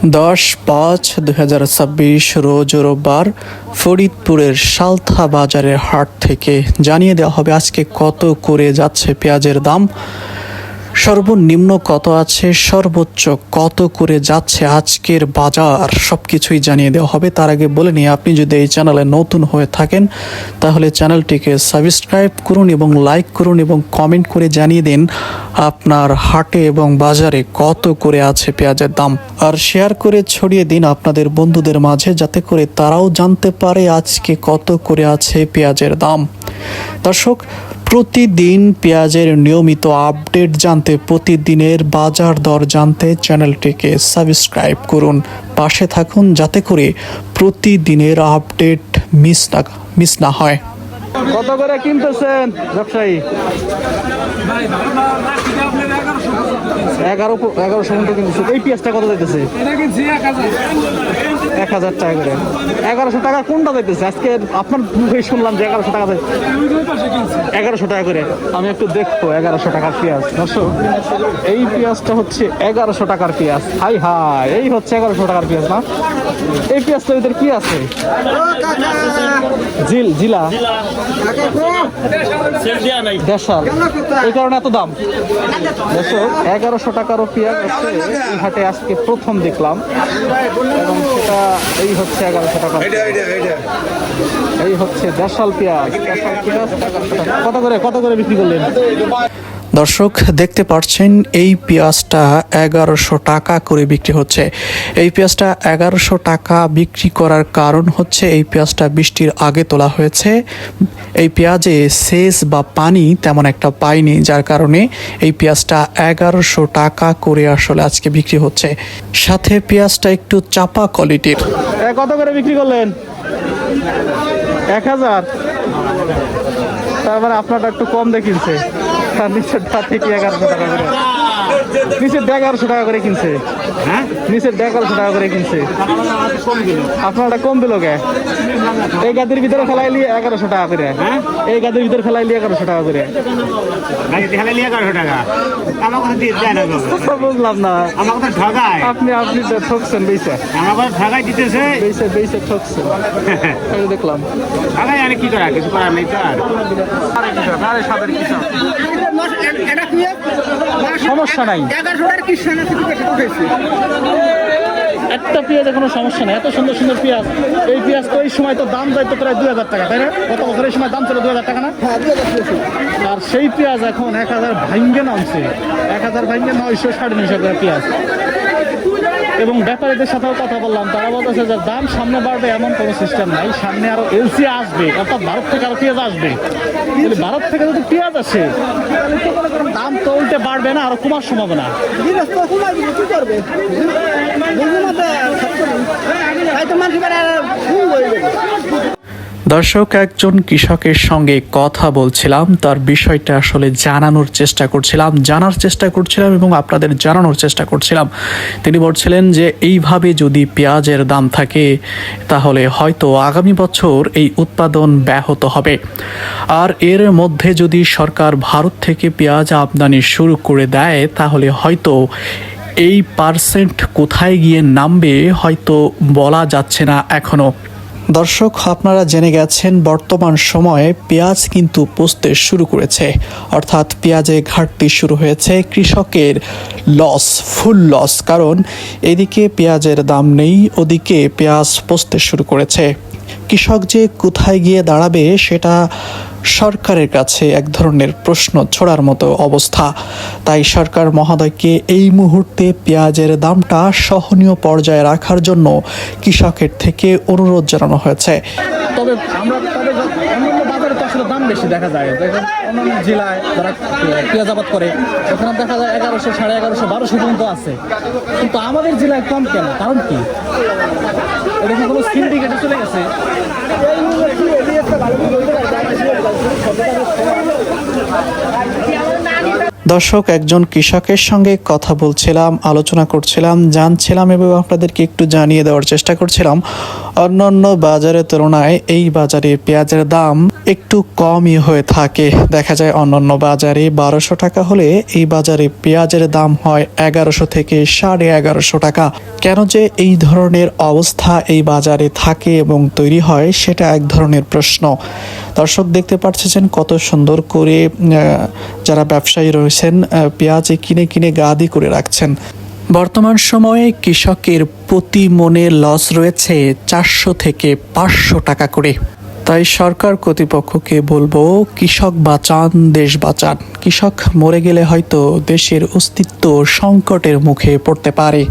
10/5/2026 রোজ রোববার ফরিদপুরের সালথা বাজারের হাট থেকে জানিয়ে দেওয়া হবে আজকে কত করে যাচ্ছে পেঁয়াজের দাম, সর্বনিম্ন কত আছে, সর্বোচ্চ কত করে যাচ্ছে আজকের বাজার, সবকিছুই জানিয়ে দেওয়া হবে। তার আগে বলে নিই, আপনি যদি এই চ্যানেলে নতুন হয়ে থাকেন তাহলে চ্যানেলটিকে সাবস্ক্রাইব করুন এবং লাইক করুন এবং কমেন্ট করে জানিয়ে দিন আপনার হাটে এবং বাজারে কত করে আছে পেঁয়াজের দাম, আর শেয়ার করে ছড়িয়ে দিন আপনাদের বন্ধুদের মাঝে যাতে করে তারাও জানতে পারে আজকে কত করে আছে পেঁয়াজের দাম। দর্শক, প্রতিদিন পেঁয়াজের নিয়মিত আপডেট জানতে, প্রতিদিনের বাজার দর জানতে চ্যানেলটিকে সাবস্ক্রাইব করুন, পাশে থাকুন যাতে করে প্রতিদিনের আপডেট মিস না হয়। কত করে কিনতেছেন ব্যবসায়ী? 1100 মতো কিনতেছে। এই পেঁয়াজটা কত যাইতেছে? 1000 টাকা করে। 1100 টাকা কোনটা যাইতেছে? আজকে আপনার মুখেই শুনলাম যে 1100 টাকা যাইতেছে। 1100 টাকা করে। আমি একটু দেখবো 1100 টাকার পেঁয়াজ। দর্শক, এই পেঁয়াজটা হচ্ছে 1100 টাকার পেঁয়াজ। হাই হাই, এই হচ্ছে 1100 টাকার পেঁয়াজ না? এই পেঁয়াজটার ভিতরে কি আছে? জিলা দেশাল, এই কারণে এত দাম। দর্শক, 1100 টাকারও পেঁয়াজ হচ্ছে এই হাটে আজকে প্রথম দেখলাম, এবং সেটা এই হচ্ছে 1100 টাকা। এই হচ্ছে দেশাল পেঁয়াজ। কত করে বিক্রি করলেন? দর্শক, দেখতে পাচ্ছেন এই পেঁয়াজটা 1100 টাকা করে বিক্রি হচ্ছে। এই পেঁয়াজটা 1100 টাকা বিক্রি করার কারণ হচ্ছে এই পেঁয়াজটা বৃষ্টির আগে তোলা হয়েছে। এই পেঁয়াজে সেচ বা পানি তেমন একটা পায়নি, যার কারণে এই পেঁয়াজটা 1100 টাকা করে আসলে আজকে বিক্রি হচ্ছে। সাথে পেঁয়াজটা একটু চাপা কোয়ালিটির। কত করে বিক্রি করলেন? 1000। তার মানে আপনারটা একটু কম দেখিনছে। নিচেরটা থেকে 1100 টাকা করে, নিচের 1100 টাকা করে কিনছে। হ্যাঁ, নিচের 1100 টাকা করে কিনছে। আপনারটা কম দিল কে? এই গাদির ভিতরে ফেলাইলি 1100 টাকা করে। হ্যাঁ, এই গাদির ভিতরে ফেলাইলি 1100 টাকা করে। বুঝলাম না, আপনি ঠকছেন। বেইসা ঠকছেন দেখলাম। কি করা, কিছু করার নেই। সমস্যা নাই, একটা পেঁয়াজে কোনো সমস্যা নাই। এত সুন্দর সুন্দর পেঁয়াজ। এই পেঁয়াজ তো এই সময় তো দাম যাইতো প্রায় 2000 টাকা, তাই না? গত বছরের সময় দাম ছিল 2000 টাকা না? আর সেই পেঁয়াজ এখন 1000 ভাঙ্গে নামছে। 1000 ভাঙ্গে 900 950 টাকা পেঁয়াজ। এবং ব্যাপারীদের সাথেও কথা বললাম, তারা বলতেছে যে দাম সামনে বাড়বে এমন কোনো সিস্টেম নাই, সামনে আরো এলসি আসবে, অর্থাৎ ভারত থেকে আরো পেঁয়াজ আসবে। ভারত থেকে যদি পেঁয়াজ আসে দাম তো উল্টে বাড়বে না, আরো কমার সম্ভাবনা। দর্শক, একজন কৃষকের সঙ্গে কথা বলছিলাম, তার বিষয়টা আসলে জানার চেষ্টা করছিলাম এবং আপনাদের জানানোর চেষ্টা করছিলাম। তিনি বলছিলেন যে এইভাবে যদি পেঁয়াজের দাম থাকে তাহলে হয়তো আগামী বছর এই উৎপাদন ব্যাহত হবে, আর এর মধ্যে যদি সরকার ভারত থেকে পেঁয়াজ আমদানি শুরু করে দেয় তাহলে হয়তো এই পার্সেন্ট কোথায় গিয়ে নামবে হয়তো বলা যাচ্ছে না এখনো। দর্শক, আপনারা জেনে গেছেন বর্তমান সময়ে পেঁয়াজ কিন্তু পচতে শুরু করেছে, অর্থাৎ পেঁয়াজে ঘাটতি শুরু হয়েছে। কৃষকের ফুল লস, কারণ এদিকে পেঁয়াজের দাম নেই, ওদিকে পেঁয়াজ পচতে শুরু করেছে। কৃষক যে কোথায় গিয়ে দাঁড়াবে সেটা সরকারের কাছে এক ধরনের প্রশ্ন ছোড়ার মতো অবস্থা। তাই সরকার মহোদয়কে এই মুহূর্তে পেঁয়াজের দামটা সহনীয় পর্যায়ে রাখার জন্য কৃষকের থেকে অনুরোধ জানানো হয়েছে। তবে আমরা অন্যান্য বাজারে তো আসলে দাম বেশি দেখা যায়। দেখেন অন্যান্য জেলায় যারা পেঁয়াজ আবাদ করে ওখানে দেখা যায় 1100, 1150, 1200 পর্যন্ত আছে, কিন্তু আমাদের জেলায় কম কেন? কারণ কি? এটা কি কোনো সিন্ডিকেটে চলে গেছে? দর্শক, একজন কৃষকের সঙ্গে কথা বলছিলাম, আলোচনা করছিলাম, জানছিলাম এবং আপনাদেরকে একটু জানিয়ে দেওয়ার চেষ্টা করছিলাম অন্যান্য বাজারের তুলনায় এই বাজারে পেঁয়াজের দাম একটু কমই হয়ে থাকে। দেখা যায় অন্যান্য বাজারে 1200 টাকা হলে এই বাজারে পেঁয়াজের দাম হয় 1100 থেকে 1150 টাকা। কেন যে এই ধরনের অবস্থা এই বাজারে থাকে এবং তৈরি হয় সেটা এক ধরনের প্রশ্ন। দর্শক, দেখতে পাচ্ছেন কত সুন্দর করে যারা ব্যবসায়ী রয়েছেন পেঁয়াজ কিনে কিনে গাদি করে রাখছেন। বর্তমান সময়ে কৃষকের প্রতি মনে লস রয়েছে 400 থেকে 500 টাকা করে। তাই সরকার কর্তৃপক্ষকে বলবো, কৃষক বাঁচান, দেশ বাঁচান। কৃষক মরে গেলে হয়তো দেশের অস্তিত্ব সংকটের মুখে পড়তে পারে।